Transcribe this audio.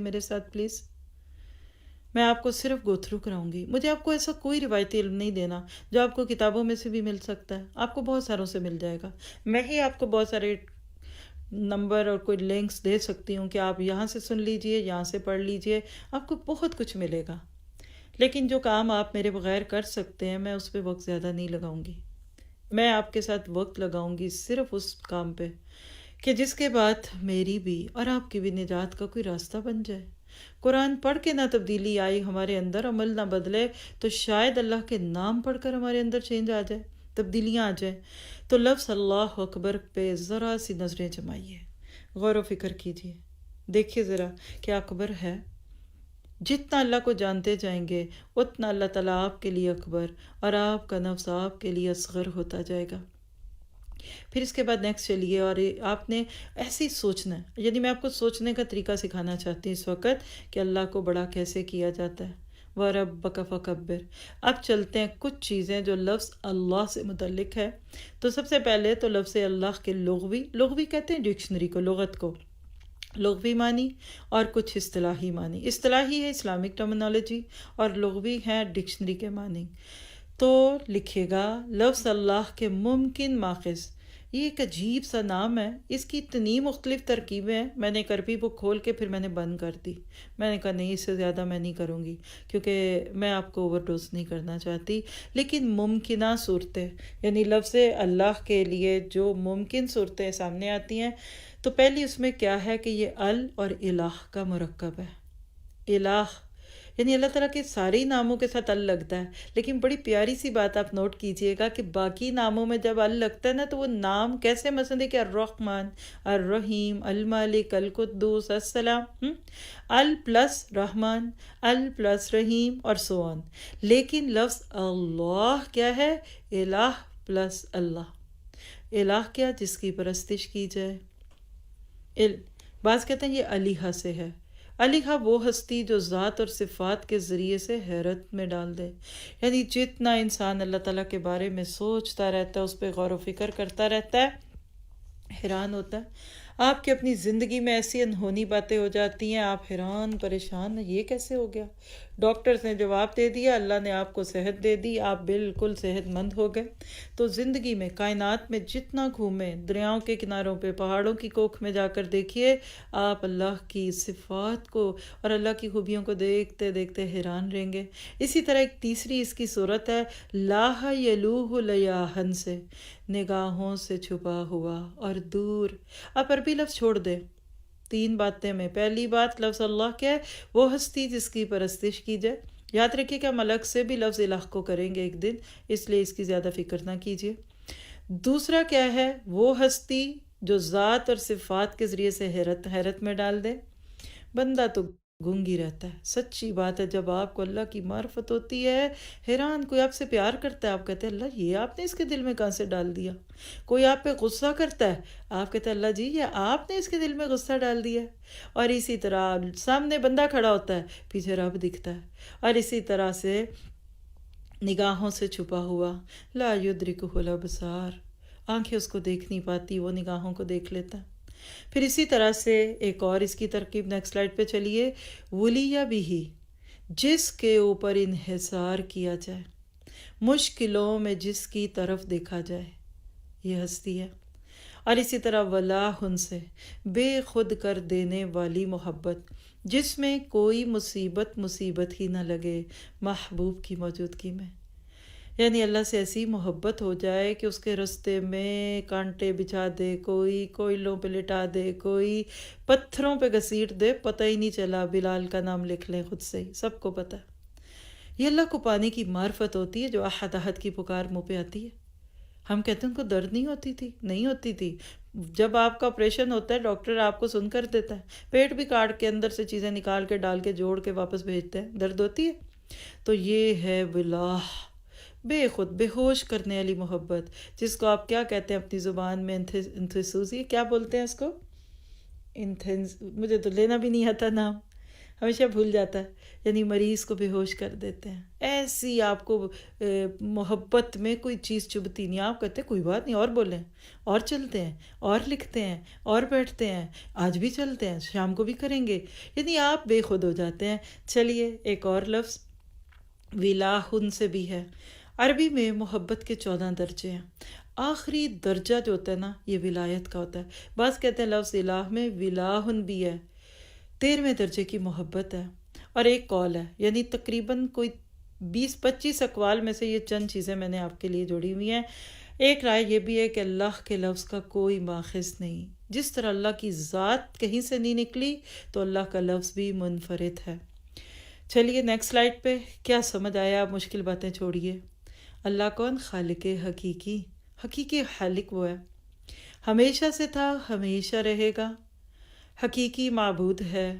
میرے ساتھ پلیز. میں آپ کو صرف گو تھرو کراؤں گی. مجھے آپ کو ایسا کوئی روایتی علم نہیں دینا جو آپ کو کتابوں میں سے بھی مل سکتا ہے. آپ کو بہت ساروں سے مل جائے گا. میں ہی آپ کو بہت سارے نمبر اور کوئی لنکس دے سکتی ہوں کہ آپ یہاں سے سن لیجئے، یہاں سے پڑھ لیجئے، آپ کو بہت کچھ ملے گا. لیکن جو کام آپ میرے بغیر کر سکتے ہیں میں اس پہ وقت زیادہ نہیں لگاؤں گی. میں آپ کے ساتھ وقت لگاؤں گی صرف اس کام پہ کہ جس کے بعد میری بھی اور آپ کی بھی نجات کا کوئی راستہ بن جائے. قرآن پڑھ کے نہ تبدیلی آئی ہمارے اندر، عمل نہ بدلے، تو شاید اللہ کے نام پڑھ کر ہمارے اندر چینج آ جائے، تبدیلیاں آ جائیں. تو لفظ اللہ اکبر پہ ذرا سی نظریں جمائیے، غور و فکر کیجیے، دیکھیے ذرا کہ اکبر ہے. جتنا اللہ کو جانتے جائیں گے اتنا اللہ تعالیٰ آپ کے لیے اکبر اور آپ کا نفس آپ کے لیے اصغر ہوتا جائے گا. پھر اس کے بعد نیکسٹ چلیے اور آپ نے ایسے ہی سوچنا ہے. یعنی میں آپ کو سوچنے کا طریقہ سکھانا چاہتی ہوں اس وقت کہ اللہ کو بڑا کیسے کیا جاتا ہے. وَرَبَّكَ فَكَبِّرْ. اب چلتے ہیں کچھ چیزیں جو لفظ اللہ سے متعلق ہے. تو سب سے پہلے تو لفظ اللہ کے لغوی کہتے ہیں ڈکشنری کو، لغت کو، لغوی معنی اور کچھ اصطلاحی معنی. اصطلاحی ہے اسلامک ٹرمنالوجی اور لغوی ہے ڈکشنری کے معنی. تو لکھے گا لفظ اللہ کے ممکن ماخذ. یہ ایک عجیب سا نام ہے، اس کی اتنی مختلف ترکیبیں ہیں. میں نے ایک عربی بک کھول کے پھر میں نے بند کر دی. میں نے کہا نہیں، اس سے زیادہ میں نہیں کروں گی کیونکہ میں آپ کو اوور ڈوز نہیں کرنا چاہتی. لیکن ممکنہ صورتیں، یعنی لفظ اللہ کے لیے جو ممکن صورتیں سامنے آتی ہیں، تو پہلی اس میں کیا ہے کہ یہ ال اور الہ کا مرکب ہے. الہ یعنی اللہ تعالیٰ کے سارے ناموں کے ساتھ ال لگتا ہے. لیکن بڑی پیاری سی بات آپ نوٹ کیجئے گا کہ باقی ناموں میں جب ال لگتا ہے نا تو وہ نام کیسے، مثلا دیکھیں الرحمن، الرحیم، المالک، القدوس، السلام، ال پلس رحمان، ال پلس رحیم اور سو آن. لیکن لفظ اللہ کیا ہے؟ الہ پلس اللہ. الہ کیا؟ جس کی پرستش کی جائے. بعض کہتے ہیں یہ الہہ سے ہے. الہہ وہ ہستی جو ذات اور صفات کے ذریعے سے حیرت میں ڈال دے. یعنی جتنا انسان اللہ تعالیٰ کے بارے میں سوچتا رہتا ہے، اس پہ غور و فکر کرتا رہتا ہے، حیران ہوتا ہے. آپ کی اپنی زندگی میں ایسی انہونی باتیں ہو جاتی ہیں، آپ حیران پریشان ہیں یہ کیسے ہو گیا. ڈاکٹرز نے جواب دے دیا، اللہ نے آپ کو صحت دے دی، آپ بالکل صحت مند ہو گئے. تو زندگی میں، کائنات میں جتنا گھومیں، دریاؤں کے کناروں پہ، پہاڑوں کی کوکھ میں جا کر دیکھیے، آپ اللہ کی صفات کو اور اللہ کی خوبیوں کو دیکھتے دیکھتے حیران رہیں گے. اسی طرح ایک تیسری اس کی صورت ہے لاہ یلوہ لیاہن سے، نگاہوں سے چھپا ہوا اور دور. آپ عربی لفظ چھوڑ دیں تین باتیں میں. پہلی بات لفظ اللہ کیا ہے؟ وہ ہستی جس کی پرستش کی جائے. یاد رکھیے کہ ہم الگ سے بھی لفظ الہ کو کریں گے ایک دن، اس لیے اس کی زیادہ فکر نہ کیجیے. دوسرا کیا ہے؟ وہ ہستی جو ذات اور صفات کے ذریعے سے حیرت میں ڈال دے. بندہ تو گنگ ہی رہتا ہے. سچی بات ہے، جب آپ کو اللہ کی معرفت ہوتی ہے، حیران، کوئی آپ سے پیار کرتا ہے، آپ کہتے ہیں اللہ یہ آپ نے اس کے دل میں کہاں سے ڈال دیا. کوئی آپ پہ غصہ کرتا ہے، آپ کہتے ہیں اللہ جی یہ آپ نے اس کے دل میں غصہ ڈال دیا. اور اسی طرح سامنے بندہ کھڑا ہوتا ہے، پیچھے رب دکھتا ہے. اور اسی طرح سے نگاہوں سے چھپا ہوا، لا یدرکہ الابصار، آنکھیں اس کو دیکھ نہیں پاتی، وہ نگاہوں کو دیکھ لیتا ہے. پھر اسی طرح سے ایک اور اس کی ترکیب، نیکسٹ سلائڈ پہ چلیے، ولیہ بھی، جس کے اوپر انحصار کیا جائے، مشکلوں میں جس کی طرف دیکھا جائے، یہ ہستی ہے. اور اسی طرح ولاہن سے، بے خود کر دینے والی محبت، جس میں کوئی مصیبت ہی نہ لگے محبوب کی موجودگی میں. یعنی اللہ سے ایسی محبت ہو جائے کہ اس کے رستے میں کانٹے بچھا دے، کوئی کوئلوں پہ لٹا دے، کوئی پتھروں پہ گھسیٹ دے، پتہ ہی نہیں چلا. بلال کا نام لکھ لیں خود سے ہی، سب کو پتہ ہے. یہ اللہ کو پانے کی معرفت ہوتی ہے جو احد احد کی پکار منہ پہ آتی ہے. ہم کہتے ہیں ان کو درد نہیں ہوتی تھی، نہیں ہوتی تھی. جب آپ کا آپریشن ہوتا ہے ڈاکٹر آپ کو سن کر دیتا ہے، پیٹ بھی کاٹ کے اندر سے چیزیں نکال کے ڈال کے جوڑ کے واپس بھیجتے ہیں، درد ہوتی ہے. تو یہ ہے ولاہ، بے خود بے ہوش کرنے والی محبت، جس کو آپ کیا کہتے ہیں اپنی زبان میں؟ انتھوسوسی، کیا بولتے ہیں اس کو؟ مجھے تو لینا بھی نہیں آتا نام. ہمیشہ بھول جاتا ہے، یعنی مریض کو بے ہوش کر دیتے ہیں. ایسی آپ کو محبت میں کوئی چیز چبھتی نہیں، آپ کہتے ہیں کوئی بات نہیں، اور بولیں، اور چلتے ہیں، اور لکھتے ہیں، اور بیٹھتے ہیں، آج بھی چلتے ہیں، شام کو بھی کریں گے، یعنی آپ بے خود ہو جاتے ہیں. چلیے ایک اور لفظ ولاہن سے بھی ہے. عربی میں محبت کے 14 درجے ہیں. آخری درجہ جو ہوتا ہے نا یہ ولایت کا ہوتا ہے. بعض کہتے ہیں لفظ الہ میں ولاہن بھی ہے، 13ویں درجے کی محبت ہے. اور ایک قول ہے، یعنی تقریباً کوئی 20-25 اقوال میں سے یہ چند چیزیں میں نے آپ کے لیے جوڑی ہوئی ہیں. ایک رائے یہ بھی ہے کہ اللہ کے لفظ کا کوئی ماخذ نہیں. جس طرح اللہ کی ذات کہیں سے نہیں نکلی تو اللہ کا لفظ بھی منفرد ہے. چلیے نیکسٹ سلائیڈ پہ. کیا سمجھ آیا؟ مشکل باتیں چھوڑیے. اللہ کون؟ خالق حقیقی. حقیقی خالق وہ ہے، ہمیشہ سے تھا، ہمیشہ رہے گا، حقیقی معبود ہے.